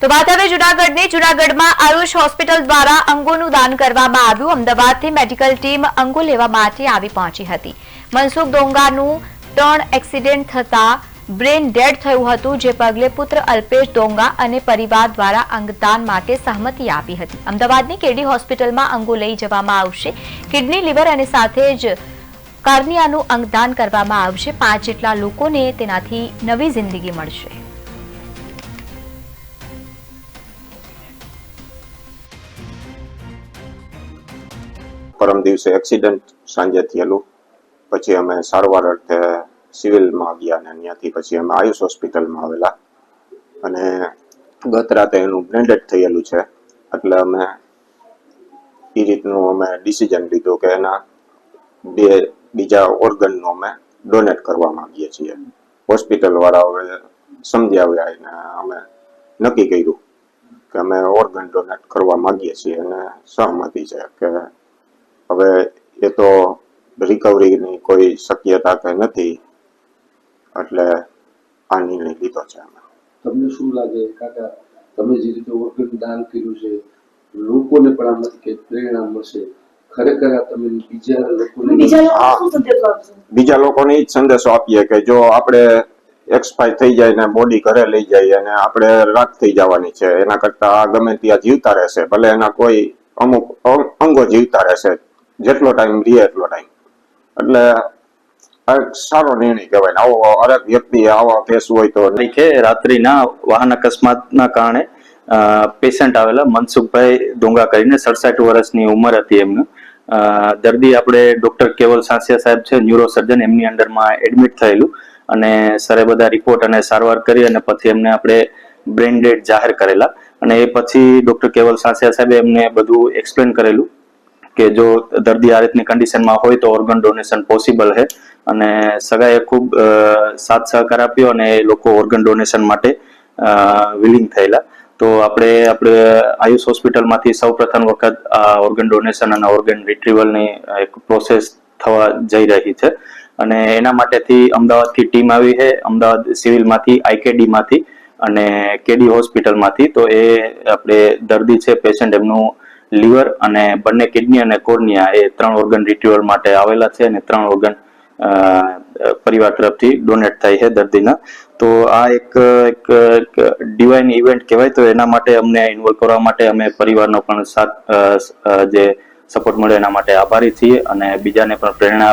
તો વાત હવે જૂનાગઢની જૂનાગઢમાં આયુષ હોસ્પિટલ દ્વારા અંગોનું દાન કરવામાં આવ્યું। અમદાવાદથી મેડિકલ ટીમ અંગો લેવા માટે આવી પહોંચી હતી। મનસુખ ડોંગાનું ટર્ન એક્સિડન્ટ થતા બ્રેન ડેડ થયું હતું, જે પગલે પુત્ર અલ્પેશ ડોંગા અને પરિવાર દ્વારા અંગદાન માટે સહમતિ આપી હતી। અમદાવાદની કેડી હોસ્પિટલમાં અંગો લઈ જવામાં આવશે। કિડની, લીવર અને સાથે જ કાર્નિયાનું અંગદાન કરવામાં આવશે। 5 જેટલા લોકોને તેનાથી નવી જિંદગી મળશે। परम दिवसे एक्सिडेंट सांजे थयेलुं, पछी अमे सारवार अर्थे सिविलमां गया ने त्यांथी पछी अमे आयुष होस्पिટલમાં આવેલા અને ગત રાતે એનું બ્રેન્ડેડ થયેલું છે એટલે અમે એ રીતનું અમે ડિસિઝન લીધું કે એના બીજા ઓર્ગનનો અમે ડોનેટ કરવા માંગીએ છીએ। હોસ્પિટલ વાળાઓએ સમજાવ્યા અને અમે નક્કી કર્યું કે અમે ઓર્ગન ડોનેટ કરવા માંગીએ છીએ અને સહમતિ છે કે હવે એ તો રિકવરીની કોઈ શક્યતા કે નથી એટલે આ નિર્ણય લીધો છે। તમને શું લાગે કાકા, તમે જે રીતે ઓર્ગન દાન કર્યું છે, લોકોને પણ આમાંથી કંઈક પ્રેરણા મળશે? ખરેખર આ તમે બીજા લોકોને એ જ સંદેશો આપીએ કે જો આપણે એક્સપાયર થઈ જાય ને બોડી ઘરે લઈ જાય અને આપણે રાખ થઈ જવાની છે, એના કરતા ગમે ત્યાં જીવતા રહેશે, ભલે એના કોઈ અમુક અંગો જીવતા રહેશે, જેટલો ટાઈમ રહે એટલો ટાઈમ। એટલે આ એક સારો નિર્ણય કહેવાય। આવો હરેક વ્યક્તિ આવા કેસ હોય તો રાત્રિના વાહન અકસ્માતના કારણે પેશન્ટ આવેલા મનસુખભાઈ ડોંગા કરીને 67 વર્ષની ઉંમર હતી એમનું। દર્દી આપણે ડોક્ટર કેવલ સાંસિયા સાહેબ છે, ન્યુરો સર્જન, એમની અંડરમાં એડમિટ થયેલું અને સરે બધા રિપોર્ટ અને સારવાર કરી અને પછી એમને આપણે બ્રેન ડેડ જાહેર કરેલા અને એ પછી ડોક્ટર કેવલ સાંસિયા સાહેબે એમને બધું એક્સપ્લેન કરેલું કે જો દર્દી આ રીતની કન્ડિશનમાં હોય તો ઓર્ગન ડોનેશન પોસિબલ છે અને સગાએ ખૂબ સાથ સહકાર આપ્યો અને એ લોકો ઓર્ગન ડોનેશન માટે વિલિંગ થયેલા। તો આપણે આયુષ હોસ્પિટલમાંથી સૌપ્રથમ વખત આ ઓર્ગન ડોનેશન અને ઓર્ગન રિટ્રીવલની એક પ્રોસેસ થવા જઈ રહી છે અને એના માટેથી અમદાવાદથી ટીમ આવી છે, અમદાવાદ સિવિલમાંથી, આઈકેડીમાંથી અને કેડી હોસ્પિટલમાંથી। તો એ આપણે દર્દી છે પેશન્ટ, એમનું લીવર અને બંને કિડની અને કોર્નિયા એ 3 ઓર્ગન રિટ્રીવલ માટે આવેલા છે અને 3 ઓર્ગન પરિવાર તરફથી ડોનેટ થાય છે દર્દીના। તો આ એક ડિવાઇન ઇવેન્ટ કહેવાય। તો એના માટે અમને ઇન્વોલ્વ કરવા માટે અમે પરિવારનો પણ સાથ જે સપોર્ટ મળે એના માટે આભારી છીએ અને બીજાને પણ પ્રેરણા